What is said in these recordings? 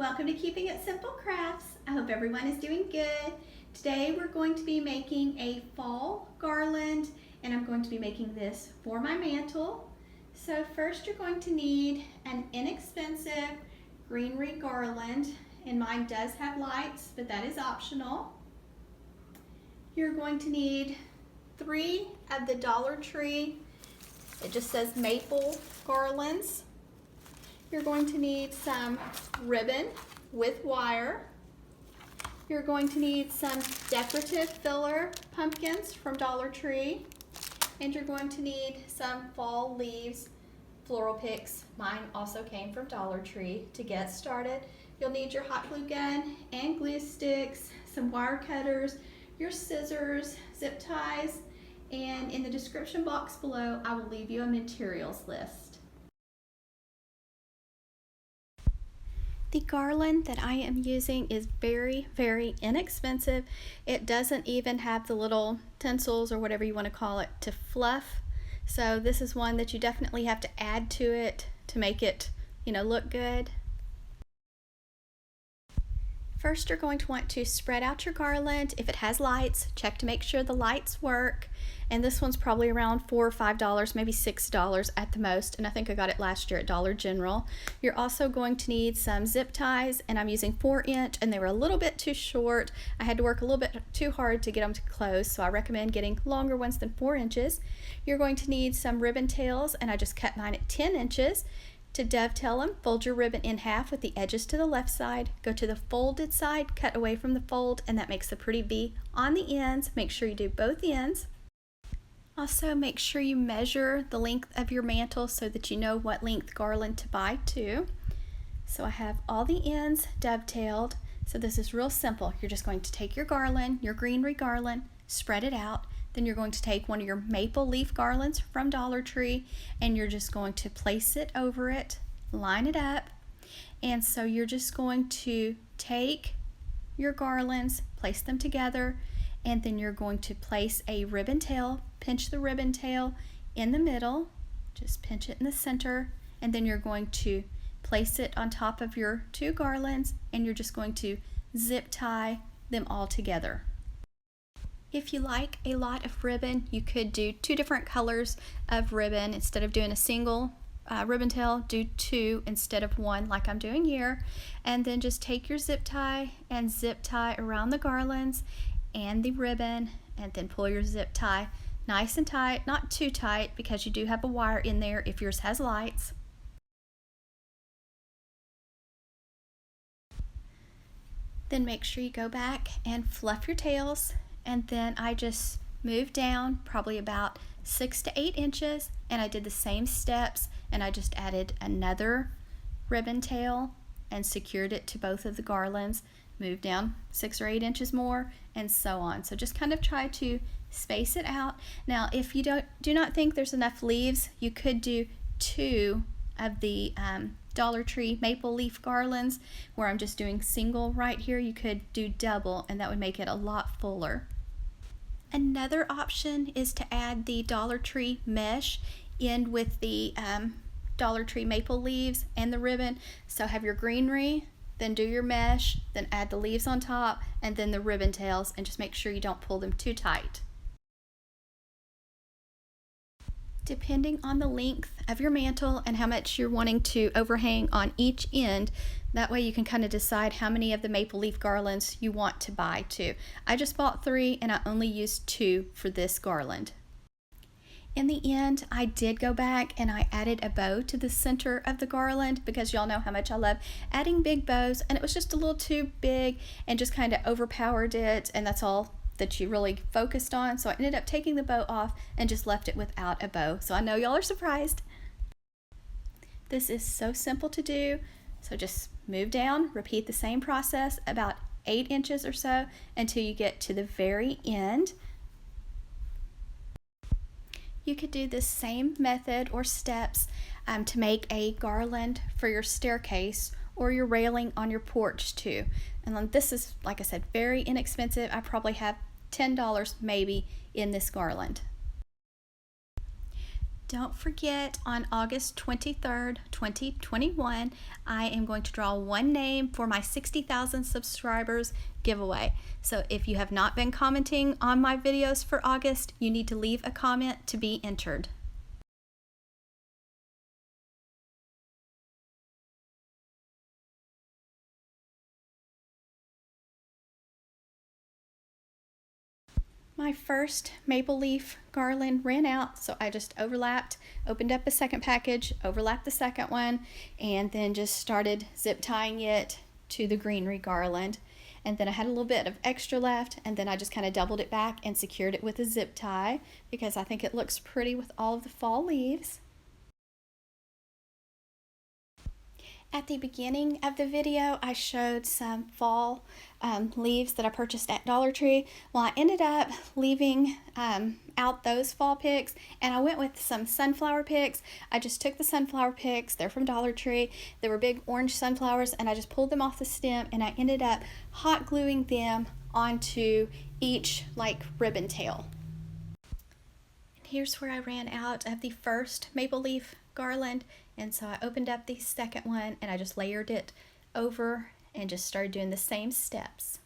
Welcome to Keeping It Simple Crafts. I hope everyone is doing good. Today we're going to be making a fall garland, and I'm going to be making this for my mantle. So first you're going to need an inexpensive greenery garland, and mine does have lights, but that is optional. You're going to need 3 of the Dollar Tree, it just says maple garlands. You're going to need some ribbon with wire. You're going to need some decorative filler pumpkins from Dollar Tree. And you're going to need some fall leaves, floral picks. Mine also came from Dollar Tree to get started. You'll need your hot glue gun and glue sticks, some wire cutters, your scissors, zip ties, and in the description box below, I will leave you a materials list. The garland that I am using is very, very inexpensive. It doesn't even have the little tinsels or whatever you want to call it to fluff. So this is one that you definitely have to add to it to make it, look good. First, you're going to want to spread out your garland. If it has lights, check to make sure the lights work. And this one's probably around $4 or $5, maybe $6 at the most. And I think I got it last year at Dollar General. You're also going to need some zip ties, and I'm using 4-inch, and they were a little bit too short. I had to work a little bit too hard to get them to close, so I recommend getting longer ones than 4 inches. You're going to need some ribbon tails, and I just cut mine at 10 inches. To dovetail them, fold your ribbon in half with the edges to the left side, go to the folded side, cut away from the fold, and that makes a pretty V on the ends. Make sure you do both ends. Also, make sure you measure the length of your mantle so that you know what length garland to buy too. So I have all the ends dovetailed. So this is real simple. You're just going to take your garland, your greenery garland, spread it out. Then you're going to take one of your maple leaf garlands from Dollar Tree, and you're just going to place it over it, line it up. And so you're just going to take your garlands, place them together, and then you're going to place a ribbon tail, pinch the ribbon tail in the middle, just pinch it in the center, and then you're going to place it on top of your 2 garlands, and you're just going to zip tie them all together. If you like a lot of ribbon, you could do 2 different colors of ribbon. Instead of doing a single ribbon tail, do 2 instead of 1 like I'm doing here. And then just take your zip tie and zip tie around the garlands and the ribbon, and then pull your zip tie nice and tight, not too tight because you do have a wire in there if yours has lights. Then make sure you go back and fluff your tails. And then I just moved down probably about 6 to 8 inches, and I did the same steps, and I just added another ribbon tail and secured it to both of the garlands, moved down 6 or 8 inches more, and so on. So just kind of try to space it out. Now if you do not think there's enough leaves, you could do 2 of the Dollar Tree maple leaf garlands, where I'm just doing single right here. You could do double, and that would make it a lot fuller. Another option is to add the Dollar Tree mesh in with the Dollar Tree maple leaves and the ribbon. So have your greenery, then do your mesh, then add the leaves on top, and then the ribbon tails, and just make sure you don't pull them too tight. Depending on the length of your mantle and how much you're wanting to overhang on each end, that way you can kind of decide how many of the maple leaf garlands you want to buy too. I just bought 3, and I only used 2 for this garland. In the end, I did go back and I added a bow to the center of the garland because y'all know how much I love adding big bows, and it was just a little too big and just kind of overpowered it, and that's all that you really focused on. So I ended up taking the bow off and just left it without a bow. So I know y'all are surprised. This is so simple to do. So just move down, repeat the same process about 8 inches or so until you get to the very end. You could do this same method or steps to make a garland for your staircase or your railing on your porch too. And then this is, like I said, very inexpensive. I probably have $10 maybe in this garland. don't forget, on August 23rd, 2021, I am going to draw one name for my 60,000 subscribers giveaway. So if you have not been commenting on my videos for August, you need to leave a comment to be entered. My first maple leaf garland ran out, so I just overlapped, opened up a second package, overlapped the second one, and then just started zip tying it to the greenery garland. And then I had a little bit of extra left, and then I just kind of doubled it back and secured it with a zip tie because I think it looks pretty with all of the fall leaves. At the beginning of the video, I showed some fall leaves that I purchased at Dollar Tree. Well, I ended up leaving out those fall picks, and I went with some sunflower picks. I just took the sunflower picks, they're from Dollar Tree. They were big orange sunflowers, and I just pulled them off the stem, and I ended up hot gluing them onto each like ribbon tail. And here's where I ran out of the first maple leaf garland, and so I opened up the second one and I just layered it over and just started doing the same steps.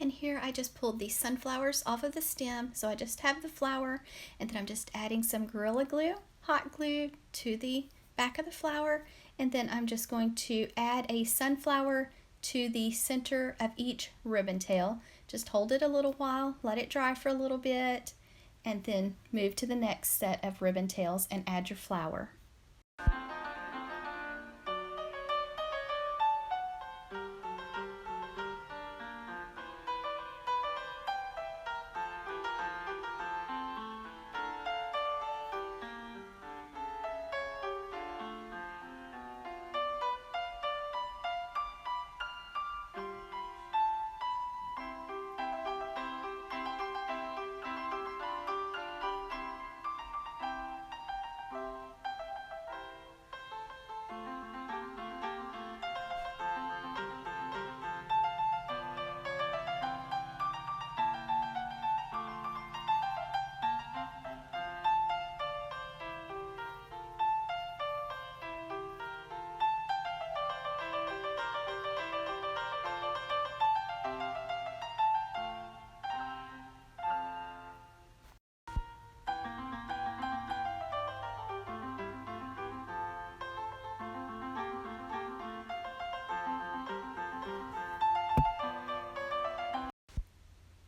And here I just pulled the sunflowers off of the stem, so I just have the flower, and then I'm just adding some Gorilla Glue, hot glue, to the back of the flower, and then I'm just going to add a sunflower to the center of each ribbon tail. Just hold it a little while, let it dry for a little bit, and then move to the next set of ribbon tails and add your flower.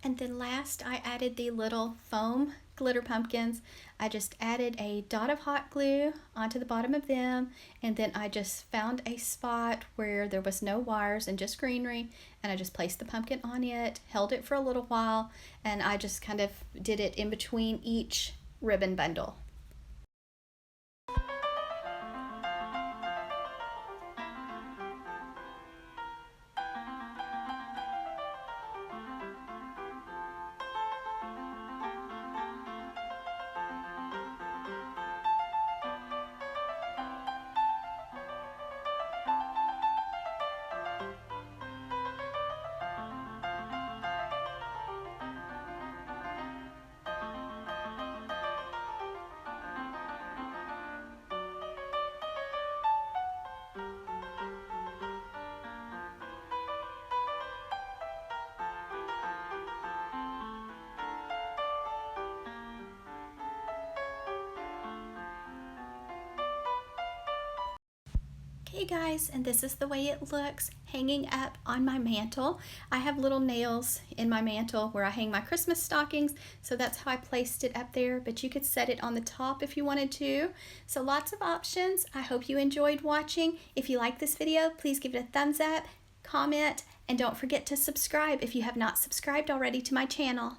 And then last, I added the little foam glitter pumpkins. I just added a dot of hot glue onto the bottom of them, and then I just found a spot where there was no wires and just greenery, and I just placed the pumpkin on it, held it for a little while, and I just kind of did it in between each ribbon bundle. Hey guys, and this is the way it looks hanging up on my mantle. I have little nails in my mantle where I hang my Christmas stockings, so that's how I placed it up there, but you could set it on the top if you wanted to. So lots of options. I hope you enjoyed watching. If you like this video, please give it a thumbs up, comment, And don't forget to subscribe if you have not subscribed already to my channel.